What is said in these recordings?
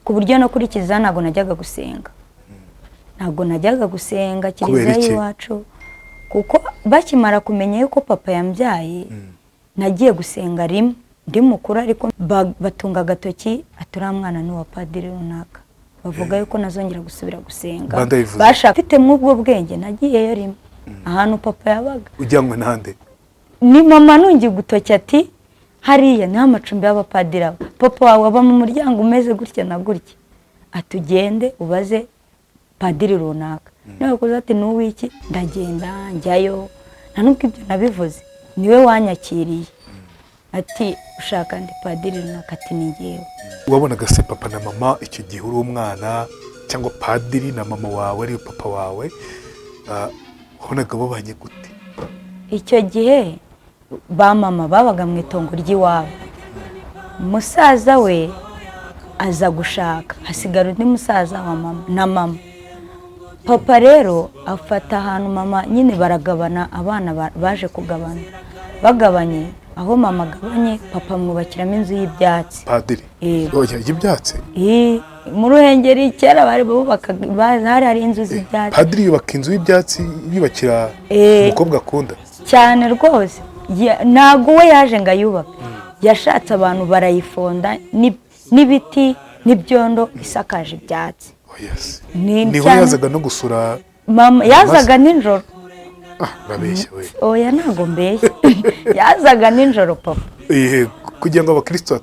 ku buryo no kuri kiliziya ntabwo najyaga gusenga kiliziya y'iwacu kuko bakimara kumenya yuko papa yambyaye nagiye gusenga rimwe ndi mukuru ariko batunga agatoki aturi mwana n'uwa padiri runaka bavuga yuko nazongera gusubira gusenga bashaka mfite mw'ubwo bwenge nagiyeyo rimwe ahantu papa yabaga ujyanywe nande ni mama nungi gutoki ati hariya ni amacumbi y'abapadiri papa wawe aba mu muryango umeze gutya na gutya atugende ubaze padiri runaka niwe kuza ati n'uwiki ndagenda njyayo nta nubwo ibyo nabivuze niwe wanyakiriye ati ushaka ndi padiri runaka ati ni njyewe. Wabonaga se papa na mama icyo gihe uri umwana cyangwa padiri na mama wawe ari papa wawe wabonaga babanye gute? Icyo gihe ba mama babaga mu itongo ry'iwabo, umusaza we aza gushaka hasigara undi musaza wa mama na mama. Papa rero afata ahantu mama nyine baragabana, abana baje kugabana, bagabanye aho mama agabanye papa mwubakiramo inzu y'ibyatsi. Padiri y'ibyatsi? Mu Ruhengeri kera bari bubaka hari inzu z'ibyatsi. Padiri yubaka inzu y'ibyatsi yubakira umukobwa akunda cyane rwose. Ntago we yaje ngo ayubake, yashatse abantu barayifonda n'ibiti n'ibyondo isakaje ibyatsi. Niho yazaga no gusura mama, yazaga nijoro. Babeshya we. Oya ntago mbeshya. Yazaga nijoro papa. Kugira ngo abakristo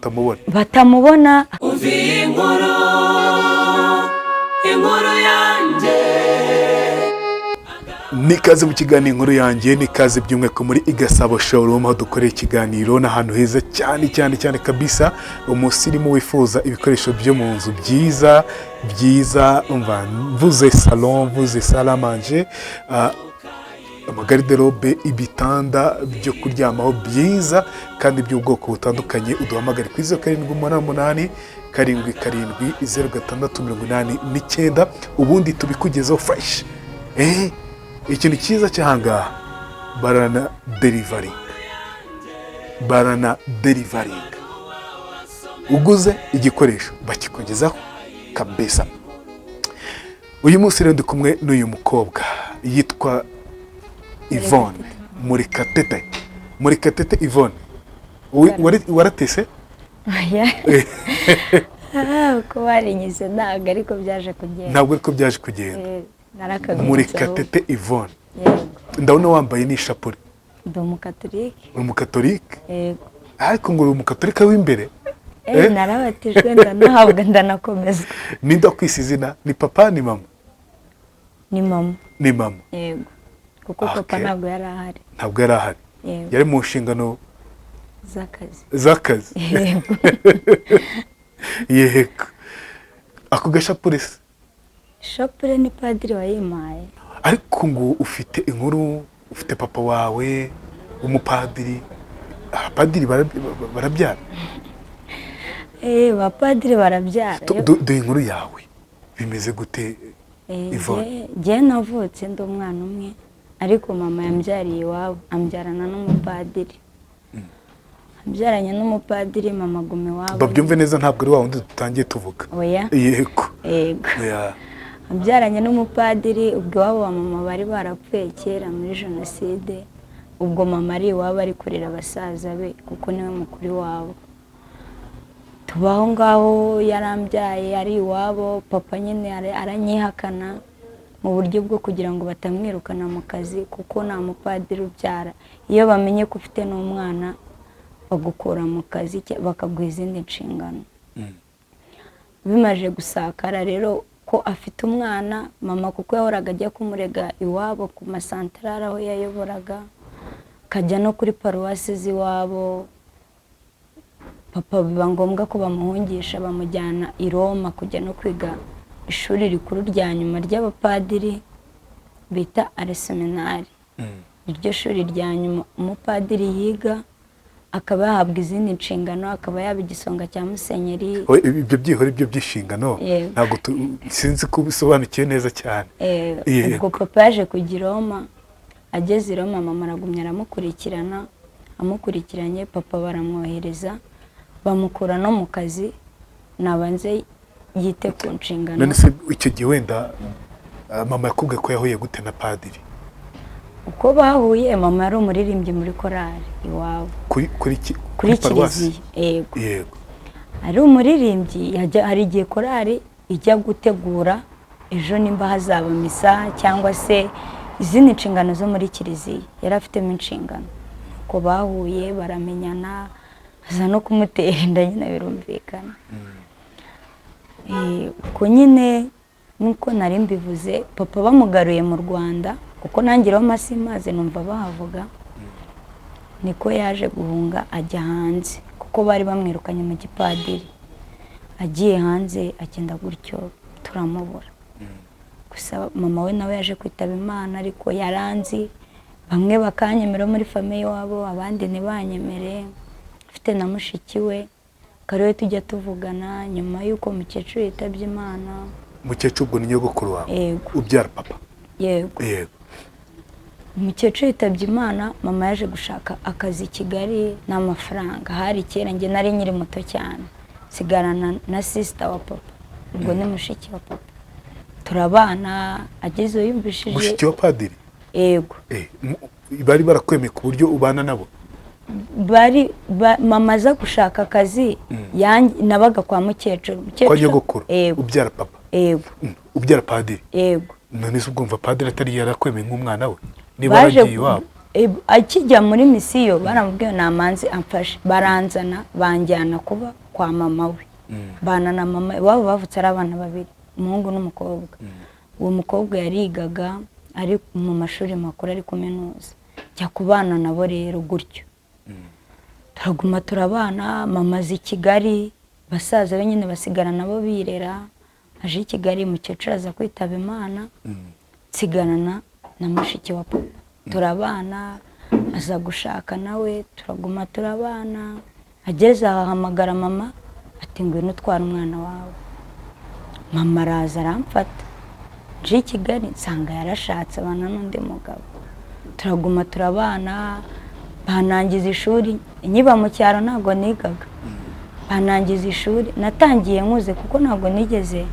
batamubona. Uvi inkuru yanjye. Nikaze mu kiganiro inkuru yanjye, nikaze by'umweko muri Igasabo Showroom aho dukorera ikiganiro n'ahantu heza cyane kabisa. Umusirimu wifuza ibikoresho byo mu nzu byiza umva mvuze salon, mvuze salle à manger, amagariderobe, ibitanda byo kuryamaho byiza kandi by'ubwoko butandukanye, uduhamagare kuri 0788 770 0689 ubundi tubikugezeho fresh. Ikintu cyiza cyahanga Barana Delivering. Uguze igikoresho bakikugezaho kabisa. Uyu munsi rero ndi kumwe n'uyu mukobwa yitwa Yvonne Murekatete Yvonne. Waratese? Ko barinyize ntabwo ariko byaje kugenda. Murekatete Yvonne. Ndabona wambaye n'ishapure. Ndi umukatolike. Umukatolike? Yego. Ariko ngo uri umukatolika w'imbere? Narabatijwe ndanahabwa ndanakomezwa. Ninde wakwise izina? Ni papa ni mama? Ni mama. Ni mama. Yego. Kuko papa ntabwo yari ahari. Ntabwo yari ahari. Yari mu nshingano z'akazi. Yego. Yego. Ako gashapure se? Shapure ni padiri wayimaye. Ariko ngo ufite inkuru, ufite papa wawe umupadiri. Abapadiri barabyara? Abapadiri barabyara. Do inkuru yawe bimeze gute Yvonne? Jye navutse ndi umwana umwe ariko mama yambyariye iwabo, ambyarana n'umupadiri. Ambyaranye n'umupadiri mama gume iwabo. Babyumve neza ntabwo ari wa wundi dutangiye tuvuga. Oya. Yego. Yego. Ambyaranye n'umupadiri, ubwo iwabo wa mama bari barapfuye kera muri jenoside. Ubwo mama ari iwabo ari kurera abasaza be kuko niwe mukuru wabo. Tubaho ngaho yarambyaye ari iwabo, papa nyine aranyihakana mu buryo bwo kugira ngo batamwirukana mu kazi kuko nta mupadiri ubyara. Iyo bamenye ko ufite n'umwana bagukura mu kazi bakaguha izindi nshingano. Bimaje gusakara rero ko afite umwana, mama kuko yahoraga ajya kumurega iwabo ku masantarari aho yayoboraga, kajya no kuri paruwasi z'iwabo. Papa biba ngombwa ko bamuhungisha bamujyana i Roma kujya no kwiga ishuri rikuru rya nyuma ry'abapadiri bita Seminari. Iryo shuri rya nyuma umupadiri yiga akaba yahabwa izindi nshingano, akaba yaba igisonga cya musenyeri. Ibyo byihora ibyo by'inshingano ntabwo sinzi ko bisobanukiye neza cyane. Ubwo papa yaje kujya i Roma, ageze i Roma mama aragumya aramukurikirana, amukurikiranye papa baramwohereza bamukura no mu kazi. Nabanze yite ku nshingano. none se icyo gihe wenda mama yakubwiye ko yahuye gute na padiri? Uko bahuye, mama yari umuririmbyi muri korali iwabo kuri kiliziya. Yego, yego. ari umuririmbyi. Hari igihe korali ijya gutegura ejo nimba hazaba misa cyangwa se izindi nshingano zo muri kiliziya, yari afitemo inshingano. Uko bahuye baramenyana, aza no kumutera inda, nyine birumvikana. Uko nyine nk'uko nari mbivuze, papa bamugaruye mu Rwanda, kuko nangiraho amasimazi numva bahavuga, niko yaje guhunga ajya hanze, kuko bari bamwirukanye mu gipadiri. Agiye hanze agenda gutyo turamubura. Gusa mama we nawe yaje kwitaba Imana, ariko yaranzi, bamwe bakanyemera muri famiye wabo, abandi ntibanyemere. Afite na mushiki we, kariwe tujya tuvugana nyuma y'uko mukecuru yitabye Imana. Mukecuru ubwo ni nyogokuru wawe? Yego. Ubyara papa? Yego. Yego. Umukecuru yitabye Imana, mama yaje gushaka akazi i Kigali n'amafaranga. Hari kera njye nari nyiri muto cyane, sigarana na sister wa papa, ubwo ni mushiki wa papa. Turabana, ageze yumvishije. Mushiki wa padiri? Yego. Bari barakwemeye ku buryo ubana nabo? Mama aza gushaka akazi, nabaga kwa mukecuru. Kwa nyogokuru? Yego. Ubyara papa? Yego. Ubyara padiri? Yego. None se ubwo mva padiri atari yarakwemeye nk'umwana we? Niba aragiye iwabo? Akijya muri misiyo baramubwiye namanze amfashe, baranzana banjyana kuba kwa mama we. Bana na mama iwabo bavutse ari abana babiri, umuhungu n'umukobwa. Uwo mukobwa yarigaga ari mu mashuri makuru, ari kuminuza. Jya kubana nabo rero gutyo. Turaguma turabana, mama azi Kigali, basaza be nyine basigara nabo birera. Aje i Kigali, mukecuru aza kwitaba Imana, nsigarana na mushiki wa papa. Turabana, aza gushaka nawe, turaguma turabana. Ageze ahamagara mama, ati ngwino utwara umwana wawe. Mama araza aramfata. Aje i Kigali, nsanga yarashatse abana n'undi mugabo. Turaguma turabana, banangiza ishuri. Nyiba mu cyaro ntabwo nigaga, banangiza ishuri. Natangiye nkuze kuko ntabwo nigeze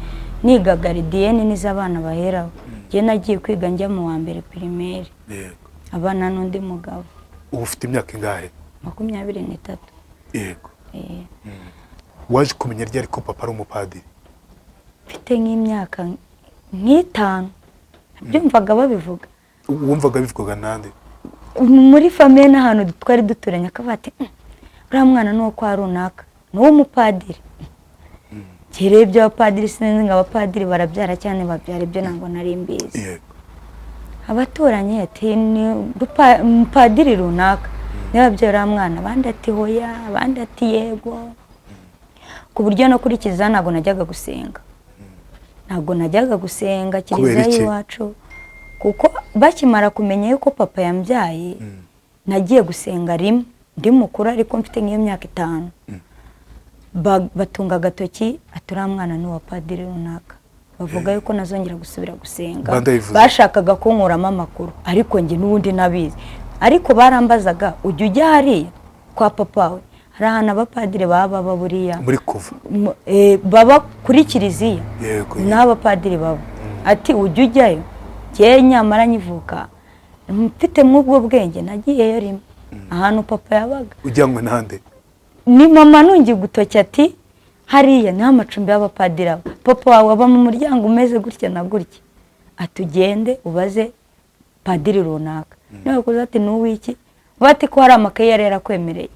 niga garidiyeni n'iz'abana baheraho. Njye nagiye kwiga njya mu wa mbere primaire. Yego. Abana n'undi mugabo. Ubu ufite imyaka ingahe? 23. Yego. Waje kumenya ryari ko papa ari umupadiri? Mfite nk'imyaka 5. Byumvaga babivuga. Wumvaga bivuga nande? Muri famiye n'ahantu twari duturanye, akavuga ati uriya mwana n'uwo kwa runaka, n'uwo mupadiri. Kirebye abapadiri sinzi ngo abapadiri barabyara cyane, babyara ibyo ntabwo nari mbizi. Yego. Abaturanyi ati ni umupadiri runaka niba byara mwana, abandi ati hoya, abandi ati yego. Ku buryo no kuri kiliziya ntabwo najyaga gusenga. Ntabwo najyaga gusenga kiliziya y'iwacu, kuko bakimara kumenya yuko papa yambyaye, nagiye gusenga rimwe ndi mukuru, ariko mfite nk'iyo myaka 5. Batunga agatoki ati uriya mwana ni uwa padiri runaka. Bavuga yuko nazongera gusubira gusenga. Bashakaga kunkuramo amakuru, ariko njye n'ubundi nabizi. Ariko barambazaga, ujya hariya kwa papa we? Hari ahantu abapadiri baba buriya muri kuva baba kuri kiliziya. Yego. N'abapadiri baba. Ati ujya ujyayo? Njye nyamara nyivuka mfite mw'ubwo bwenge nagiyeyo rimwe ahantu papa yabaga. Ujyanywe nande? Ni mama nungi gutoki ati hariya ni amacumbi y'abapadiri. Papa wawe aba mu muryango umeze gutya na gutya, atugende ubaze padiri runaka. Niba kuza ati n'uwiki, bati ko hari amakaye yari yarakwemereye,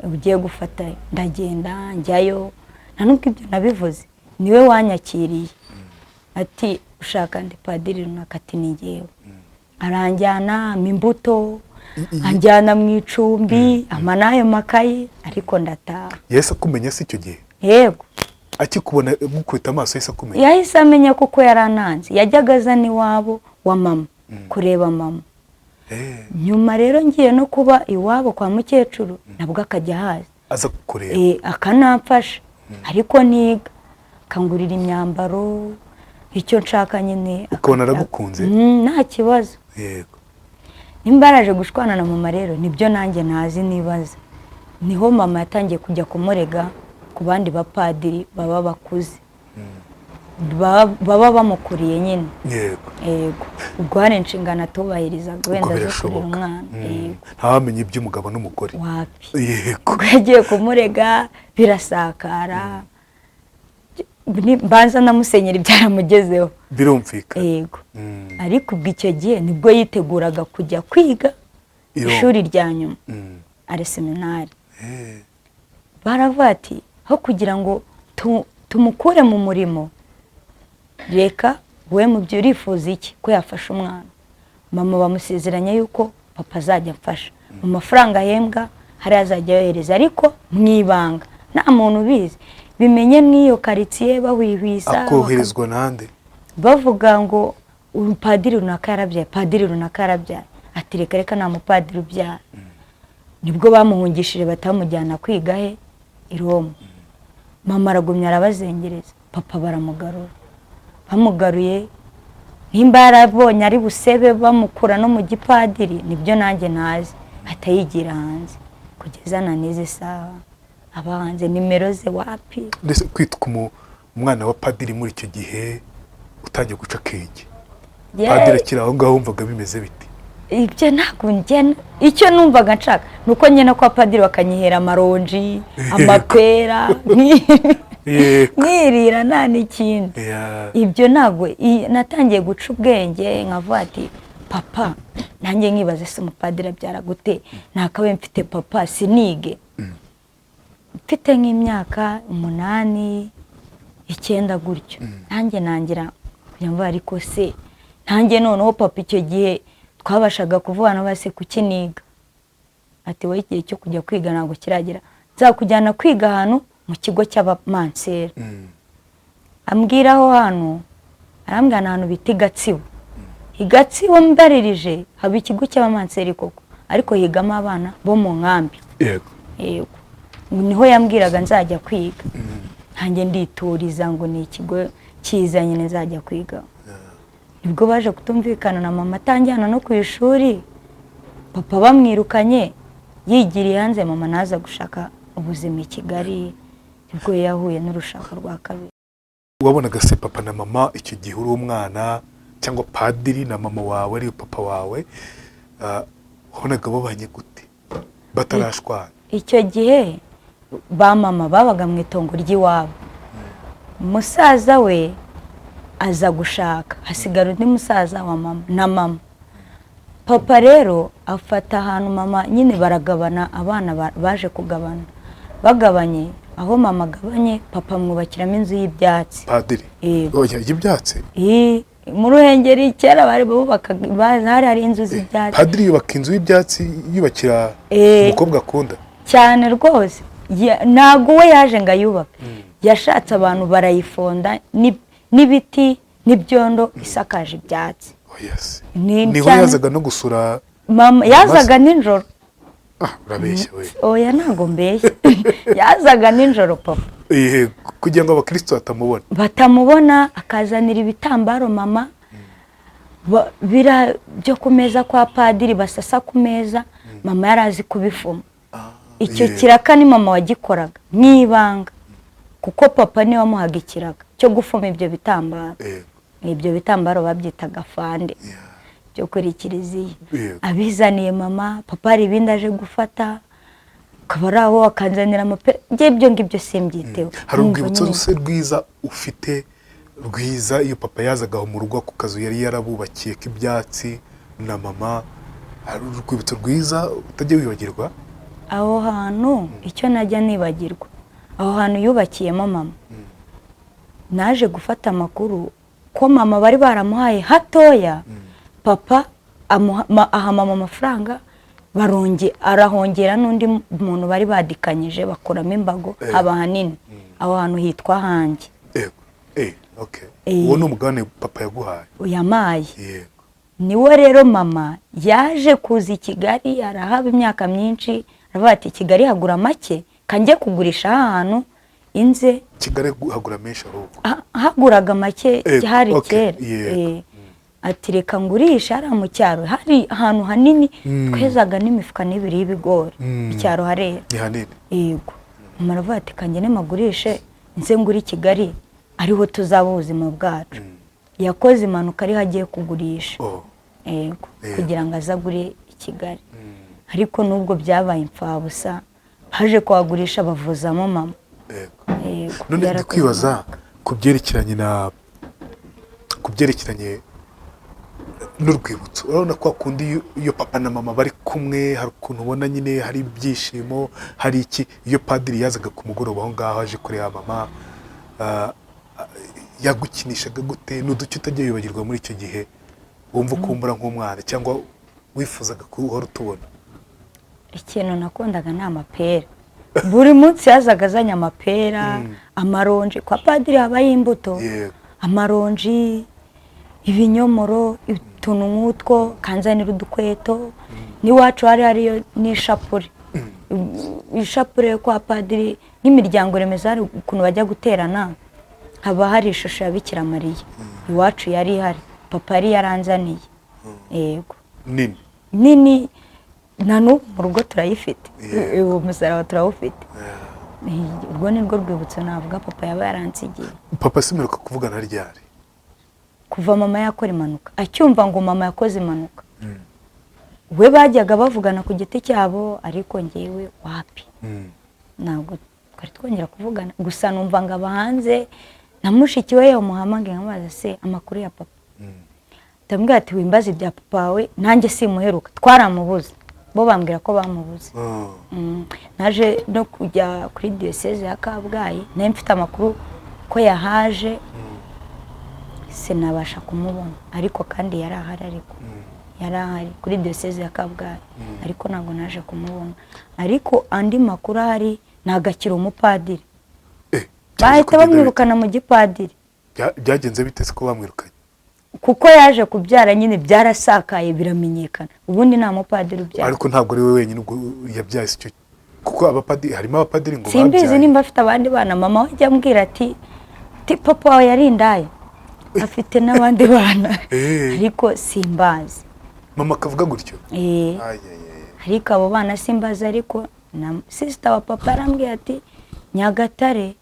ugiye gufatayo. Ndagenda njyayo, nta nubwo ibyo nabivuze, niwe wanyakiriye. Ati ushaka ndi padiri runaka? Ati ni njyewe. Aranjyana imbuto, anjyana mu icumbi, amanayo makaye, ariko ndataha. Yahise akumenya se icyo gihe? Yego. Akikubona mukubita amaso yahise akumenya? Yahise amenya kuko yarananze. Yajyaga azana iwabo wa mama kureba mama. Nyuma rero ngiye no kuba iwabo kwa mukecuru, nabwo akajya haza aza kukureba, akanamfasha. Ariko niga akangurira imyambaro, icyo nshaka nyine. Ukabona aragukunze? Nta kibazo. Yego. Nimbaraje gushwana na mama rero nibyo nanjye nazi nibaza. Niho mama yatangiye kujya kumurega ku bandi bapadiri baba bakuze. baba bamukuriye nyine. Yego. Ubwo hari inshingano atubahirizaga wenda zo kurera umwana. Ntawamenye iby'umugabo n'umugore. Wapi. Yego. Ubwo yagiye kumurega birasakara. Mbanza na Musenyeri byaramugezeho. Birumvikana. Yego. Ariko ubwo icyo gihe nibwo yiteguraga kujya kwiga ishuri rya nyuma. Ari seminari. Baravuga ati aho kugira ngo tumukure mu murimo, reka we mu byo urifuza iki ko yafasha umwana. Mama bamusezeranya yuko papa azajya afasha mu mafaranga ahembwa, hari azajya yohereza, ariko mwibanga nta muntu ubizi, bimenye n'iyo karitsiye bahwihwisa. Akoherezwa nande? Bavuga ngo urupadiri runaka yarabyaye, padiri runaka yarabyaye. Ati reka nta mupadiri ubyara. Nibwo bamuhungishije batamujyana kwiga he i Roma. Mama aragumya arabazengereza, papa baramugarura. Bamugaruye nimba yarabonye ari busebe bamukura no mu gipadiri, nibyo nanjye ntazi, atayigira hanze kugeza na n'izi saha. Abahanze nimero ze wapi. Ndetse kwitwa umwana wa padiri muri icyo gihe utangiye guca kenge. Padiri akiri aho ngaho wumvaga bimeze biti? Ibyo ntabwo njyana, icyo numvaga nshaka nuko nyene kwa padiri bakanyihera amaronji, amapera, mwirira nta n'ikindi. Ibyo ntabwo natangiye guca ubwenge, nkavuga ati papa nanjye nkibaze se umupadiri abyara gute, nakawe mfite papa sinige. Mfite nk'imyaka 8, 9 gutyo. Nanjye nangira kujya ariko se nanjye noneho papa icyo gihe twabashaga kuvugana base kukiniga. Ati wowe igihe cyo kujya kwiga ntabwo kiragera, nzakujyana kwiga ahantu mu kigo cy'abamansera. Ambwiraho hano, arambwira ahantu bita Gatsibo. Igatsibo mbaririje haba ikigo cy'abamansera koko, ariko higamo abana bo mu nkambi. Yego. Niho yambwiraga nzajya kwiga. Hanjye ndituriza ngo ni ikigo cyiza nyine nzajya kwiga. Nibwo baje kutumvikana na mama atanjyana no ku ishuri, papa bamwirukanye yigiriye hanze, mama naza gushaka ubuzima i Kigali. Nibwo yahuye n'urushaka rwa kabiri. Wabonaga se papa na mama icyo gihe uri umwana, cyangwa padiri na mama wawe ari papa wawe, wabonaga babanye gute batarashwana? Icyo gihe ba mama babaga mu itongo ry'iwabo. Musaza we aza gushaka, hasigara undi musaza wa mama na mama. Papa rero afata ahantu mama nyine baragabana, abana baje kugabana. Bagabanye aho mama agabanye, papa mwubakiramo inzu y'ibyatsi. Padiri? Oya, y'ibyatsi? Mu Ruhengeri kera bari bubaka, hari inzu z'ibyatsi. Padiri yubaka inzu y'ibyatsi yubakira umukobwa akunda cyane rwose. Ntago we yaje ngo ayubake, yashatse abantu barayifonda n'ibiti n'ibyondo isakaje ibyatsi. Niho yazaga no gusura mama, yazaga ninjoro. Urabeshya we? Oya ntago mbeshya. Yazaga ninjoro papa. Kugira ngo abakristo batamubona, akazanira ibitambaro mama byo kumeza kwa padiri basasa ku meza, mama yarazi kubifuma. Icyo kiraka ni mama wagikoraga mwibanga, kuko papa ni wamuhaga ikiraga cyo gufuma ibyo bitambaro. Ibyo bitambaro babyitaga fande byo kuri kiliziya. Abizaniye mama, papa hari ibindi aje gufata, kabaraho akanzanira amapera. Ibyo ngibyo simbyiteho. Hari urwibutso ruse rwiza ufite rwiza iyo papa yazaga mu rugo ku kazu yari yarabubakiye k'ibyatsi na mama? Hari urwibutso rwiza utajya wibagirwa? Aho hantu icyo najya nibagirwa, aho hantu yubakiyemo mama. Naje gufata amakuru ko mama bari baramuhaye hatoya, papa aha mama amafaranga, arahongera n'undi muntu bari badikanyije bakuramo imbago haba hanini. Aho hantu hitwa Hange. Uwo ni umugabane papa yaguhaye? Yamaye. Niwe rero mama yaje kuza i Kigali, arahaba imyaka myinshi. Aravuga ati Kigali hagura make, kanjye kugurisha ahantu inze. Kigali hagura menshi ahubwo? Haguraga make hari kera. Ati reka ngurisha ari mu cyaro, hari ahantu hanini twezaga n'imifuka n'ibiri y'ibigori. Icyaro harera. Ni hanini? Yego. Mama aravuga ati kanjye nemagurishe nze nguri Kigali ariho tuzaba ubuzima bwacu. Yakoze impanuka ariho agiye kugurisha yego kugira ngo azagure i Kigali, ariko nubwo byabaye impfabusa baje kuhagurisha bavuzamo mama. None ndi kwibaza ku byerekeranye n'urwibutso. Urabona ko kundi iyo papa na mama bari kumwe hari ukuntu ubona nyine hari ibyishimo, hari iki. Iyo padiri yazaga ku mugoroba aho ngaho aje kureba mama, yagukinishaga gute? N'uduce utajya wibagirwa muri icyo gihe wumva ukumbura nk'umwana cyangwa wifuzaga kuhora utubona? Ikintu nakundaga ni amapera. Buri munsi yazaga azanye amapera, amaronji. Kwa padiri habayo imbuto, amaronji, ibinyomoro, utuntu nk'utwo, kanzanira udukweto. N'iwacu hariyo n'ishapure. Ishapure kwa padiri n'imiryango remezo hari ukuntu bajya guterana, haba hari ishusho ya Bikira Mariya. Iwacu yari ihari, papa yari yaranzaniye. Yego. Nini na n'ubu mu rugo turayifite. Uwo musaraba turawufite. Ubwo ni rwo rwibutso navuga papa yaba yaransigiye. Papa simeruka kuvugana ryari? Kuva mama yakora impanuka, acyumva ngo mama yakoze impanuka. We bajyaga bavugana ku giti cyabo, ariko ngewe wapi. Ntabwo twari twongera kuvugana. Gusa numva ngo abahanze na mushiki we yamuhamagaye nkabaza se amakuru ya papa. Ndamubwira ati wimbaze ibya papa wawe, nanjye simuheruka. Twaramubuze, bo bambwira ko bamubuze. Naje no kujya kuri diocese ya Kabgayi, nayo mfite amakuru ko yahaje, sinabasha kumubona, ariko kandi yari ahari. Ariko yari ahari kuri diocese ya Kabgayi, ariko ntabwo naje kumubona. Ariko andi makuru ahari nagakira umupadiri. Bahita bamwirukana mu gipadiri. Byagenze bitese ko bamwirukanye? Kuko yaje kubyara nyine byarasakaye biramenyekana. Ubundi nta mupadiri ubyara. Ariko ntabwo ari we wenyine ubwo yabyaye icyo. Kuko abapadiri harimo abapadiri ngo babyaye. Simbizi nimba afite abandi bana. Mama we ajya ambwira ati papa wawe yari indaya, afite n'abandi bana. Ariko simbazi. Mama akavuga gutyo? Ariko abo bana simbazi. Ariko na sister wa papa arambwira ati Nyagatare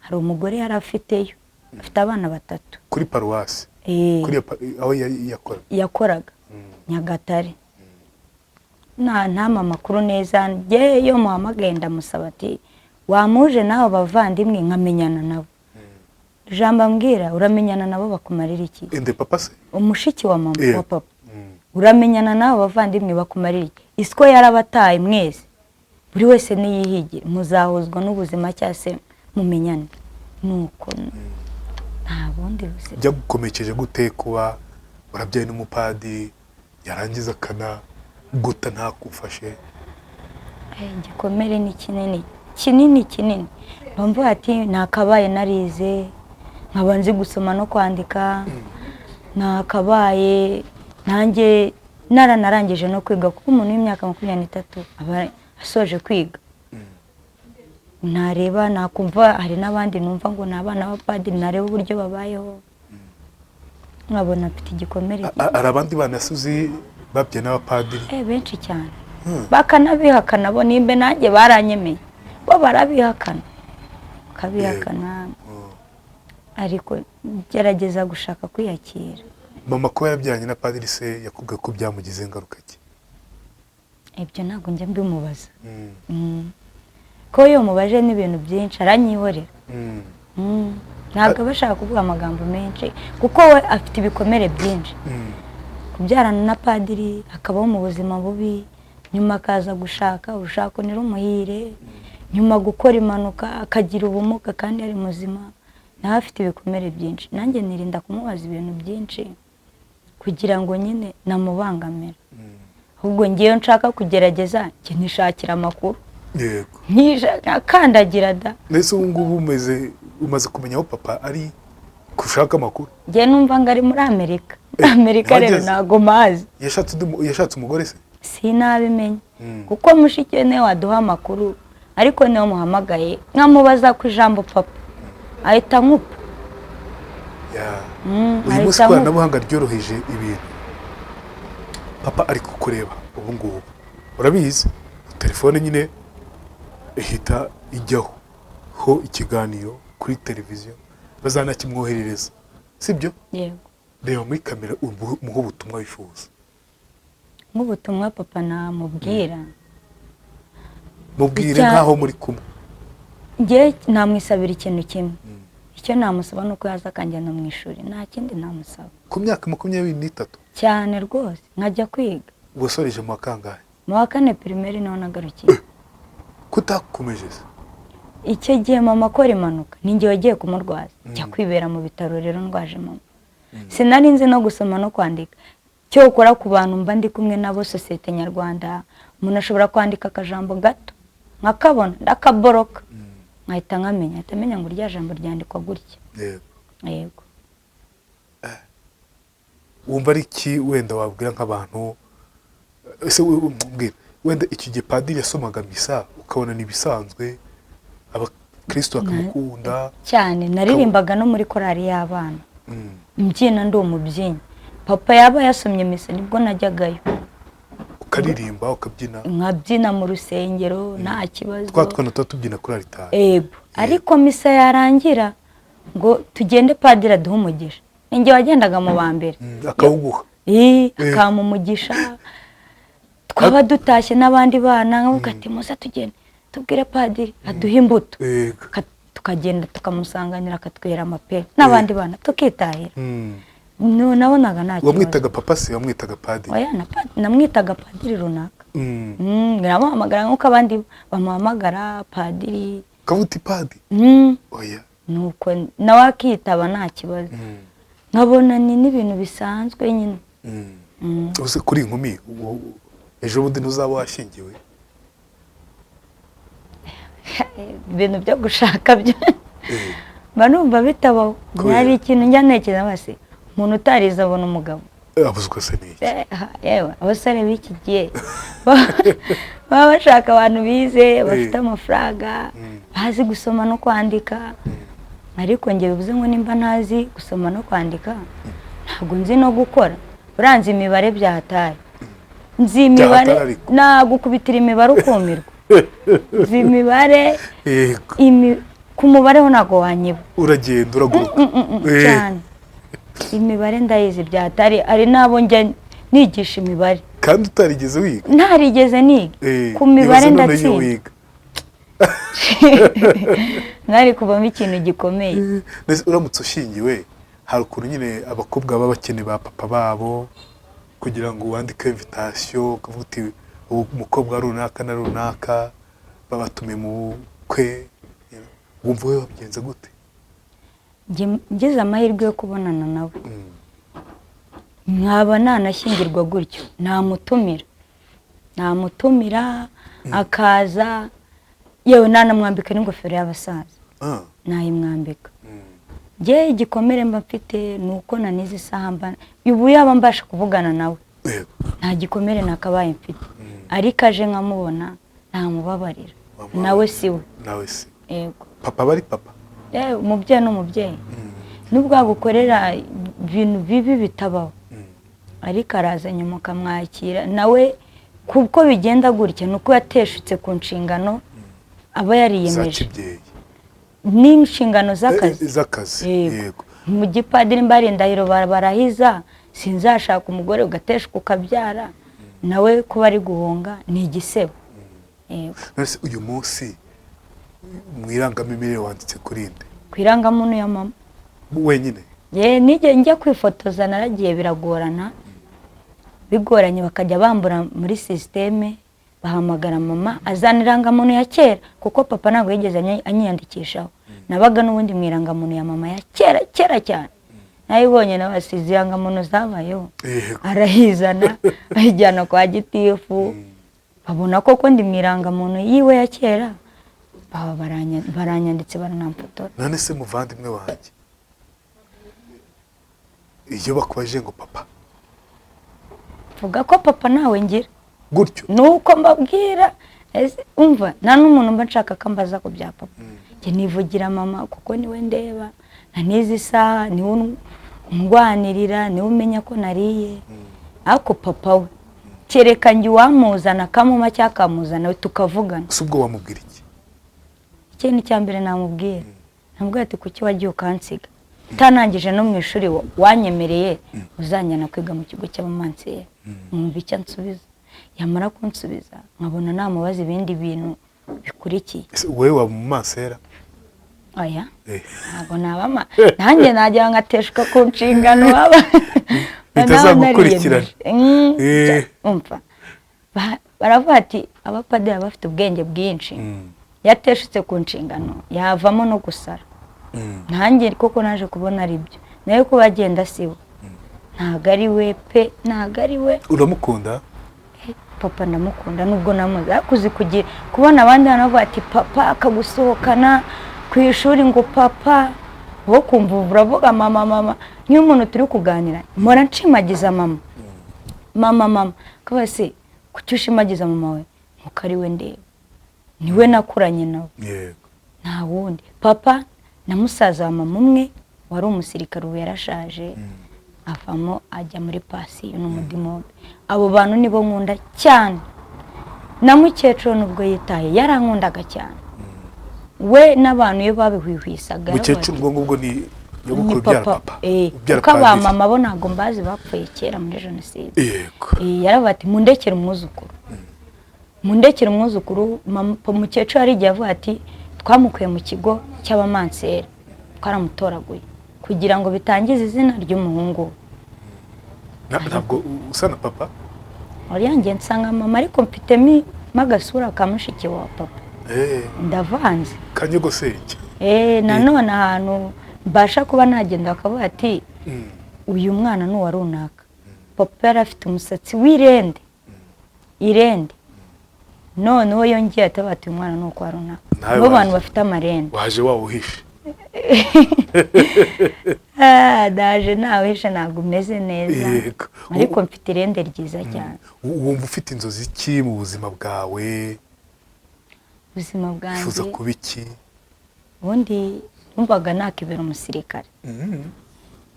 hari umugore yari afiteyo, afite abana 3 kuri paruwasi. Kuri aho yakoraga Nyagatare. Nta makuru neza. Nge yo muhamagaye ndamusaba ati wamuje naho bavandimwe nkamenyana nabo. Jambo ambwira uramenyana nabo bakumarira iki? Ende papa se? Umushiki wa mama wa papa. Uramenyana nabo bavandimwe bakumarira iki? Isiko yarabataye mwese. Buri wese niyihigire, muzahuzwa n'ubuzima cyase mumenyane. Nuko nta bundi buzima. Jya gukomekeje gute kuba urabyaye n'umupadiri yarangiza kana guta ntakufashe? Gikomere ni kinini. Bamvuga ati nakabaye narize, nkaba nzi gusoma no kwandika. Nakabaye nanjye narangije no kwiga, kuko umuntu w'imyaka 23 aba asoje kwiga. Nareba nakumva hari n'abandi numva ngo nabana b'abapadiri, nareba uburyo babayeho, nkabona afite igikomere. Ari abandi banasuzi babye n'abapadiri? Benshi cyane. Bakanabihakana bo, nimbe nanjye baranyemeye, bo barabihakana kabihakana. Ariko gerageza gushaka kwiyakira. Mama ko yabyanye na padiri se yakubwiye ko byamugize ingaruka ki? Ibyo ntabwo njye mbimubaza. Ko yo mubaje n'ibintu byinshi aranyihorera. Ntabwo bashaka kuvuga amagambo menshi, kuko we afite ibikomere byinshi. Kubyarana na padiri akabaho mu buzima bubi, nyuma akaza gushaka urushako ntirumuhire, nyuma gukora impanuka akagira ubumuga kandi ari muzima. Nawe afite ibikomere byinshi. Nanjye nirinda kumubaza ibintu byinshi kugira ngo nyine namubangamira. Ahubwo ngiye nshaka kugerageza nishakira amakuru. Yego. Nkandagira da. Nese ubu ngubu umaze kumenya aho papa ari kushaka amakuru? Ngiye numva ngo ari muri Amerika. Amerika rero ntago mazi. Yashatse umugore se? Sinabimenye. Kuko mushiki we waduha amakuru, ariko niyo muhamagaye nkamubaza ku ijambo papa ahita nkupa. Uyu munsi ikoranabuhanga ryoroheje ibintu. Papa ari kukureba ubu ngubu, urabizi telefone nyine ihita ijyaho ikiganiro kuri televiziyo, bazanakimwoherereza sibyo yego reba muri kamera umuha ubutumwa wifuza nk'ubutumwa papa namubwira mubwire nkaho muri kumwe njye namwisabira ikintu kimwe icyo namusaba nuko yaza akanjyana mu ishuri nta kindi namusaba ku myaka 23 cyane rwose nkajya kwiga ubusoreje mu kangahe mu wa 4 primaire naho nagarukiye kutakomeje icyo gihe mama akora impanuka ninjye wagiye kumurwaza njya kwibera mu bitaro rero ndwaje mama sinari nzi no gusoma no kwandika cyo ukora ku bantu mba ndi kumwe nabo sosiyete nyarwanda umuntu ashobora kwandika akajambo gato nkakabona ndakaboroka nkahita nkamenya ngo rya jambo ryandikwa gutya yego wumva ari iki wenda wabwira nk'abantu ese mbwira wenda iki gihe padiri yasomaga misa ukabona nibisanzwe abakristo bakamukunda cyane naririmbaga no muri korali y'abana mbyina ndi umubyinnyi papa yaba yasomye misa nibwo najyagayo ukaririmba ukabyina nkabyina mu rusengero nta kibazo twatwana tubyina kuri alitari yego ariko misa yarangira ngo tugende padiri aduhe umugisha ninjye wagendaga mu ba mbere akawuguha akama umugisha twaba dutashye n'abandi bana nkavuga ati muze tugende tubwire padiri aduhe imbuto tukagenda tukamusanganira akatwera amapera n'abandi bana tukitahira nabonaga nta kibazo wamwitaga papa se wamwitaga padiri oya namwitaga padiri runaka naramuhamagara nk'uko abandi bamuhamagara padiri kavuti padiri oya nuko nawe akitaba nta kibazo nkabona ni n'ibintu bisanzwe nyine uze kuri inkumi ejo bundi ntuzaba washingiwe ibintu byo gushaka byo mba numva bitabaho hari ikintu njya ntekereza base umuntu utarize abona umugabo abuzwa se n'iki yewe abasore b'iki gihe baba bashaka abantu bize bafite amafaranga bazi gusoma no kwandika ariko njye bivuze ngo nimba ntazi gusoma no kwandika ntabwo nzi no gukora uranze imibare byahataye nzi imibare nagukubitira imibare ukumirwa nzi imibare ku mubare ho ntago wanyiba uragenda uraguruka cyane imibare ndayizi byatari ari nabo njya nigisha imibare kandi utarigeze wiga ntarigeze niga ku mibare ndatsinda nari kubamo ikintu gikomeye uramutse ushingiwe hari ukuntu nyine abakobwa baba bakeneye ba papa babo kugira ngo wandike invitation ukavuga uti umukobwa runaka na runaka babatume mu kwe wumva we wabigenza gute ngeze amahirwe yo kubonana nawe nkaba nanashyingirwa gutyo namutumira akaza yewe nanamwambika n'ingofero y'abasaza nayimwambika njye igikomere mba mfite ni uko nanize isaha mba ubu yaba mbasha kuvugana nawe nta gikomere nakabaye mfite ariko aje nkamubona ntamubabarira nawe siwe yego papa bari papa umubyeyi n'umubyeyi nubwo agukorera ibintu bibi bitabaho ariko araza nyuma ukamwakira nawe kuko bigenda gutya nuko yateshutse ku nshingano aba yariyemeje n'inshingano z'akazi yego mu gipadiri mbari ndahiro barahiza sinzashaka umugore ugateshuka ukabyara nawe kuba ari guhunga ni igisebo yego uyu munsi mwirangamimerere wanditse kuri nde ku irangamuntu ya mama wenyine nijye njya kwifotoza naragiye bigoranye bakajya bambura muri systeme bahamagara mama azana irangamuntu ya kera kuko papa ntabwo yigeze anyiyandikishaho nabaga n'ubundi mu irangamuntu ya mama ya kera cyane nayibonye n'abasize irangamuntu zabayeho arayizana ayijyana kwa gitifu babona koko ndi mu irangamuntu yiwe ya kera baba baranyanditse baranamfotora none se muvandimwe wanjye iyo bakubaje ngo papa vuga ko papa nawe ngira gutyo nuko mbabwira umva nta n'umuntu mba nshaka ko ambaza ku bya papa njye nivugira mama kuko niwe ndeba nanize isaha niwe undwanirira niwe umenya ko nariye ariko papa we kereka njye uwamuzana akamuma cyangwa akamuzana we tukavugana si ubwo wamubwira iki ikintu cya mbere namubwira ati kuki wagiye ukansiga utanangije no mu ishuri wanyemereye uzanjyana kwiga mu kigo cy'abamansera mwumva icyo nsubiza yamara kunsubiza nkabona namubaza ibindi bintu bikurikiye. Wowe waba mu mansera? Oya ntabwo nabama nanjye najya ngateshwa ku nshingano baba bitazagukurikirana. umva baravuga ati abapadiri bafite ubwenge bwinshi yateshutse ku nshingano yavamo no gusara. Nanjye koko naje kubona ari byo nayo ko bagenda sibo ntago ari we pe ntago ari we. Uramukunda? Papa ndamukunda nubwo namuzi akuzi kugira kubona abandi banavuga ati papa akagusohokana ku ishuri ngo papa wo kumva uravuga mama niyo umuntu turi kuganira mpora nshimagiza mama kabase kucyushimagiza mama we nkuko ari we ndeba niwe nakuranye nawe. Yego. Nta wundi. Papa na musaza wa mama umwe wari umusirikare ubu yarashaje avamo ajya muri pasiyo n'umudimobe. Abo bantu nibo nkunda cyane. Na mukecuru nubwo yitaye yarankundaga cyane. We n'abantu iyo babihwihwisaga. Mukecuru ngo ngubwo ni yabukuru byara papa. Kuko abamama bo ntago mbazi bapfuye kera muri jenoside. Yego. Yaravuga ati mundekere umwuzukuru. Mundekere umwuzukuru. Mukecuru ari igihe avuga ati twamukuye mu kigo cy'abamansera twaramutoraguye kugira ngo bitangize izina ry'umuhungu. Ntabwo usa na papa? Oriyange nsanga mama ariko mfitemo agasura kamushiki wa papa. Ndavanze. Kanyogosenge. Nanone ahantu mbasha kuba nagenda bakavuga ati uyu mwana ni uwa runaka. Papa yari afite umusatsi w'irende. Irende. None uwo yongeye atabati umwana no kwa runaka. Bo bantu bafite amarende. Waje wawuhishe. Daje nawishe ntabwo umeze neza. Ariko mfite irende ryiza cyane. Wumva ufite inzozi ki mu buzima bwawe? Ubuzima bwanjye. Ufuza kuba iki? Ubundi numvaga nakibera umusirikare.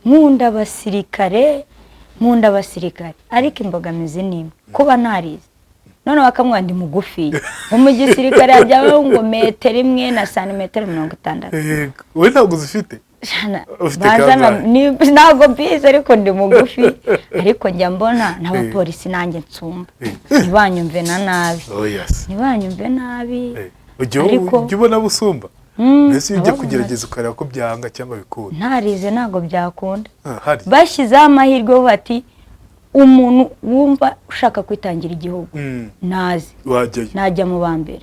Nkunda abasirikare. Ariko imbogamizi nimwe kuba ntarize. None bakamwa ndi mugufi. Mu gisirikare ajyaho ngo metero imwe na santimetero 60. Wowe ntabwo uzifite? Ntabwo mbizi ariko ndi mugufi. Ariko njya mbona n'abapolisi nanjye nsumba. Ntibanyumve na nabi. Ntibanyumve nabi. Ariko ujya ubona busumba? Mbese iyo ujya kugerageza ukareba ko byanga cyangwa bikunda? Ntarize ntabwo byakunda. Bashyizeho amahirwe bati umuntu wumva ushaka kwitangira igihugu nazi wajyayo najya mu bambere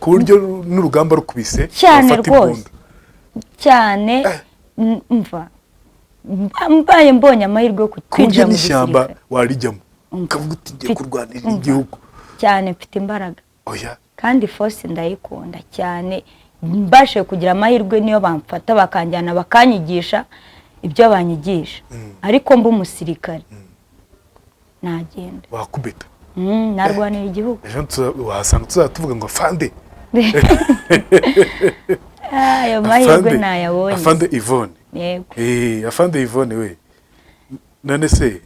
ku buryo n'urugamba rukubise cyane rwose cyane mva mbaye mbonye amahirwe yo kwinjira mu gishyamba warijyamo ukavuga uti ngiye kurwanira igihugu cyane mfite imbaraga kandi force ndayikunda cyane mbashe kugira amahirwe niyo bamfata bakanjyana bakanyigisha ibyo banyigisha ariko mba umusirikare nagenda wakubita narwanira igihugu wasanga tuzatuvuga ngo afande ayo mahirwe nayabonye afande Yvonne. Yego. Afande Yvonne we none se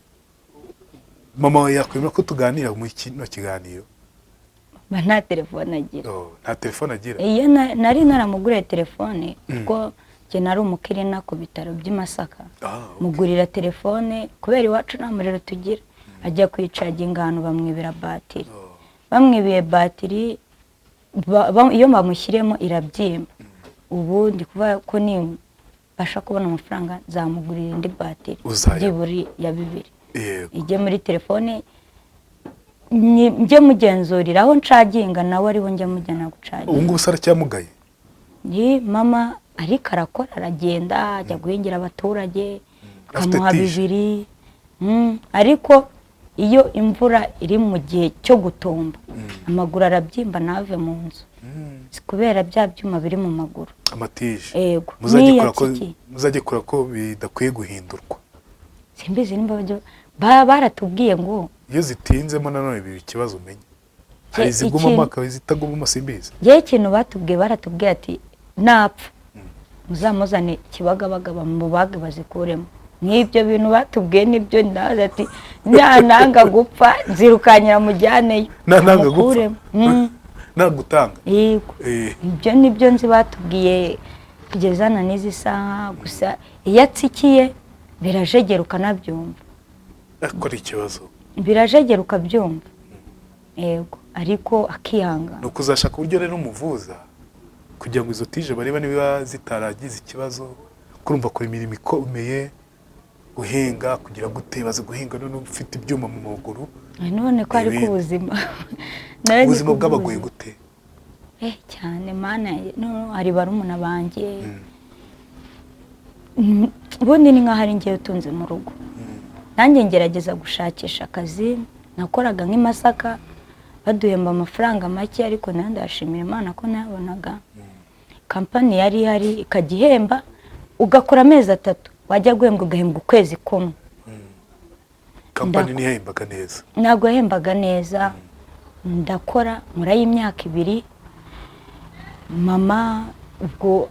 mama we yakwemera ko tuganira mu kino kiganiro? Nta telefone agira. Nta telefone agira? Iyo nari naramuguriye telefone kuko je nari umukirina ku bitaro by'Imasaka. Mugurira telefone kubera iwacu nta muriro tugira. Ajya kwicaga ingano bamwibira batiri. Bamwibiye batiri iyo bamushyiremo irabyimba. Ubu ndi kuvuga ko ni basha kubona amafaranga zamugurira indi batiri byiburi ya 2. Ije muri telefone njye mugenzurira aho ncaginga nawe ariho njya mujyana gucaginga. Ubu ngubu sara cyamugaye? Ni mama ariko arakora aragenda ajya guhingira abaturage kamuha 2. Ariko iyo imvura iri mu gihe cyo gutomba amaguru arabyimba nave mu nzu kubera bya byuma biri mu maguru amatije. Yego. Muzajye kura ko bidakwiye guhindurwa. Simbizi nimba baratubwiye ngo iyo zitinzemo nanone bibi ikibazo umenye. Hari ziguma maka zitaguma simbizi. Je ikintu batubwiye baratubwiye ati napfa muzamuzane kibagabaga mu bage bazikuremo. N'ibyo bintu batubwiye nibyo ndaza ati nanga gupfa zirukanyira mujyaneyo nanga gupfa nagutanga. Yego. Ibyo nibyo nzi batubwiye kugeza na n'izi saha gusa iyo atsikiye birajegera ukanabyumva akora ikibazo birajegera ukabyumva yego ariko akihanga ni ukuzashaka uburyo rero umuvuza kugira ngo izo tije bareba niba zitaragize ikibazo kurumva akora imirimo ikomeye guhinga kugira gute baze guhinga none ufite ibyuma mu maguru none ko ari ku buzima ubuzima bw'abagoye gute cyane mana no hari barumuna banjye ubundi ni nkaho ari njyewe utunze mu rugo nanjye ngerageza gushakisha akazi nakoraga nk'imasaka baduhemba amafaranga make ariko nayo ndashimira Imana ko nayabonaga kampani yari ihari ikajya ihemba ugakora amezi 3 wajya guhembwa ugahembwa ukwezi kumwe kampani ntihembaga neza ntabwo yahembaga neza ndakora nkora y'imyaka 2 mama ubwo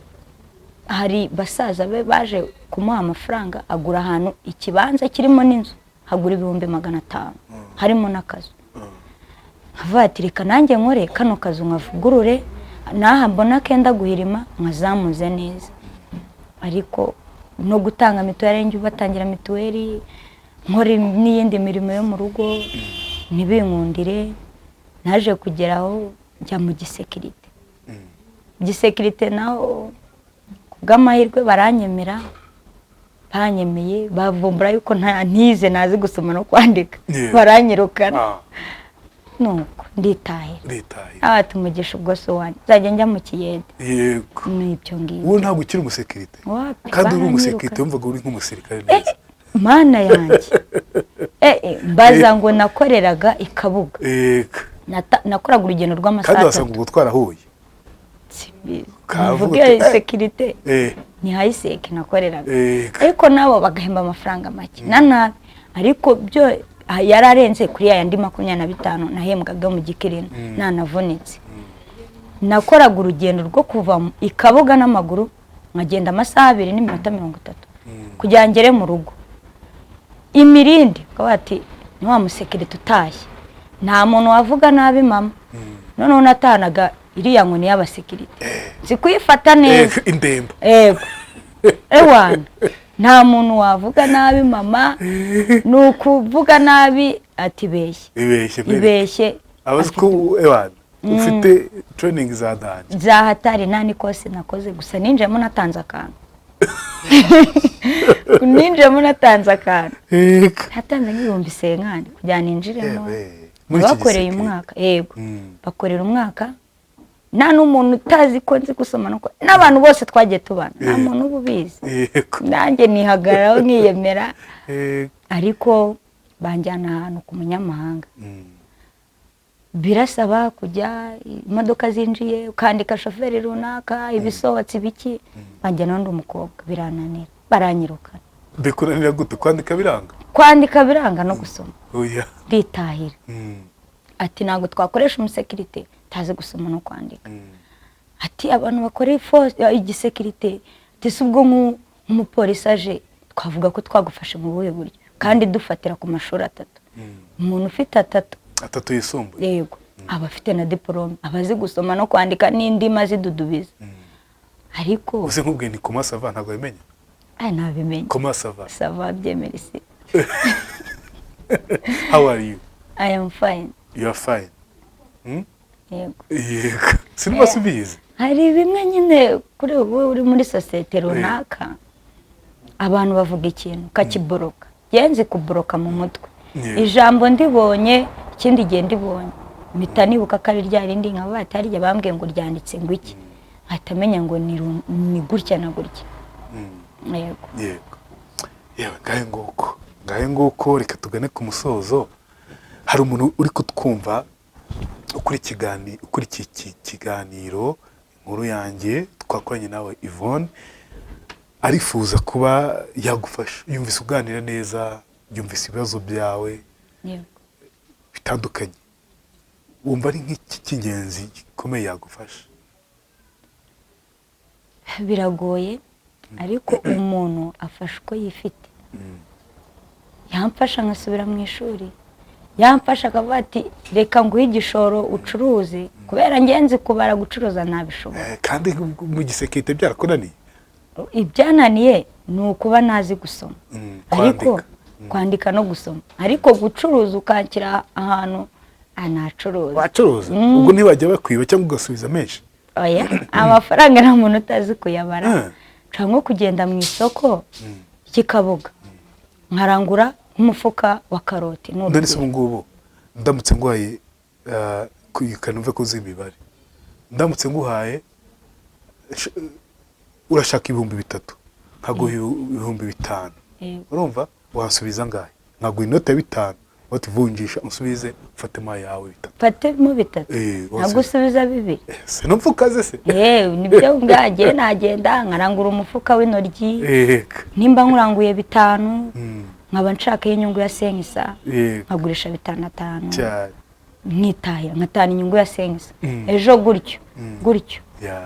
hari basaza be baje kumuha amafaranga agura ahantu ikibanza kirimo n'inzu hagura 500 harimo n'akazu nkavuga nanjye nkore kano kazu nkavugurure naha mbona kenda guhirima nkazamuze neza ariko no gutanga mituweli njye batangira mituweli nkore n'iyindi mirimo yo mu rugo nibinkundire naje kugeraho njya mu gisekirite gisekirite naho kubw'amahirwe baranyemera banyemeye bavumbura yuko ntize nazi gusoma no kwandika baranyirukana nuko nditaye tumugisha ubwo so wanjye nzajya njya mu kiyede yego n'ibyo ngibyo wowe ntabwo ukiri umusekirite kandi uri umusekirite wumvaga uri nk'umusirikare neza mana yanjye mbaza ngo nakoreraga ikabuga nakoraga urugendo rw'amasaha 3 kandi wasanga ubwo twarahuye mvuge sekirite ni hayiseke nakoreraga ariko nabo bagahemba amafaranga make nabi ariko byo yararenze kuri yandi 25 nahembwaga mu gikirina nanavunitse nakoraga urugendo rwo kuva ikabuga n'amaguru nkagenda amasaha 2 n'iminota 30 kugira ngere mu rugo imirindi kabati ni wa musekirite utashye nta muntu wavuga nabi mama none natanaga iriya nkoni y'abasekirite sikuyifata neza indembo ewana nta muntu wavuga nabi mama nukuvuga nabi ati ibeshye abaziko ewana ufite training za hatari nani kose nakoze gusa ninjemo natanze akantu ninjemo natanze akantu hatanze nk'ibihumbi 9 kugira ninjiremo bakoreye umwaka yego bakorera umwaka nta n'umuntu utazi ko nzi gusoma n'abantu bose twagiye tubana nta muntu ububizi nanjye nihagararaho nkiyemera ariko banjyana ahantu ku munyamahanga birasaba kujya imodoka zinjiye ukandika shoferi runaka ibisohotse biki banjyana n'undi umukobwa birananira baranyirukana bikunanira gute kwandika biranga no gusoma bitahira ati ntabwo twakoresha umusekirite taze gusoma no kwandika ati abantu bakora igisekirite tese ubwo nk'umupolisi aje twavuga ko twagufashe mu buhe buryo kandi dufatira ku mashuri 3 umuntu ufite 3 yisumbuye yego aba afite na diplome abazi gusoma no kwandika n'indimi zidudubiza ariko uze nkubwiye ni comment ça va ntabwo bimenya ntabimenye comment ça va ça va bien merci how are you I am fine you are fine yego sinba subize hari bimwe nyine kuri ubu uri muri societe runaka abantu bavuga ikintu kakiboroka yenze kuboroka mu mutwe ijambo ndibonye ikindi gihe ndibonye mpita nibuka ko ari rya rindi nka batarya bambwiye ngo ryanditse ngo iki atamenya ngo ni gutya na gutya yego yewe ngahe nguko reka tugane ku musozo hari umuntu uri kutwumva ukuri iki kiganiro inkuru yanjye twakoranye nawe Yvonne arifuza kuba yagufasha yumvise uganira neza yumvise ibibazo byawe bitandukanye wumva ari nk'iki cy'ingenzi gikomeye yagufasha biragoye ariko umuntu afasha uko yifite yamfasha nkasubira mu ishuri yamfasha akavuga ati reka nguhe igishoro ucuruze kubera ngenzi kubara gucuruza ntabishobora kandi mu gisekirite byarakunaniye ibyananiye ni ukuba nazi gusoma ariko kwandika no gusoma ariko gucuruza ukakira ahantu anacuruza wacuruza ubwo ntibajya bakwiba cyangwa ugasubiza menshi oya amafaranga nta muntu utazi kuyabara cyangwa kugenda mu isoko kikabuga nkarangura umufuka wa karoti none se ngubu ndamutse nguhaye kuyikanumve ko z'imibare ndamutse nguhaye urashaka 3,000 nkaguha 5,000 urumva wasubiza ngahe nkaguha inota ya 5 watuvunjisha unsubize ufatemo yawe 3 fatemo 3 nagusubiza 2 se numfukaze se nibyo ngagiye nagenda nkarangura umufuka w'intoryi nimba nkuranguye 5 nkaba nshaka inyungu ya 5 nkagurisha 5 nitahira nkatana inyungu ya 5 ejo gutyo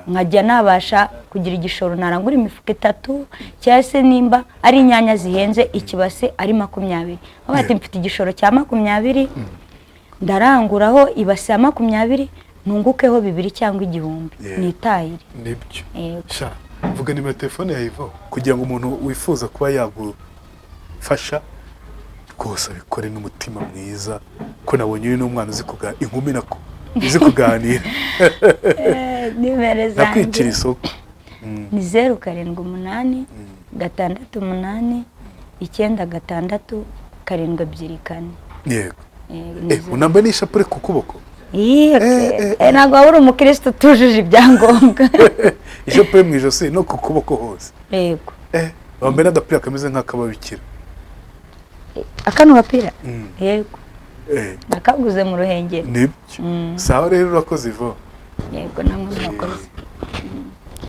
nkajya nabasha kugira igishoro narangura imifuka 3 cyase nimba ari inyanya zihenze ikibase ari 20 abati mfite igishoro cya 20 ndaranguraho ibase ya 20 nungukeho 2 cyangwa 1,000 nitahire nibyo sha vuga ni telefone yayivo kugira ngo umuntu wifuza kuba yagufasha rwose bikore n'umutima mwiza ko nabonye uyu n'umwana uzi kuganira inkumi nako uzi kuganira nimero zanjye nakwicira isoko ni 078 688 9 6 yego unamba n'ishapure ku kuboko ntabwo waba uri umukristo utujuje ibyangombwa ishapure mu ijosi no ku kuboko hose yego wambaye n'agapira kameze nk'akababikira akano gapira yego nakaguze mu Ruhengeri nibyo sawa rero urakoze Ivo yego namwe murakoze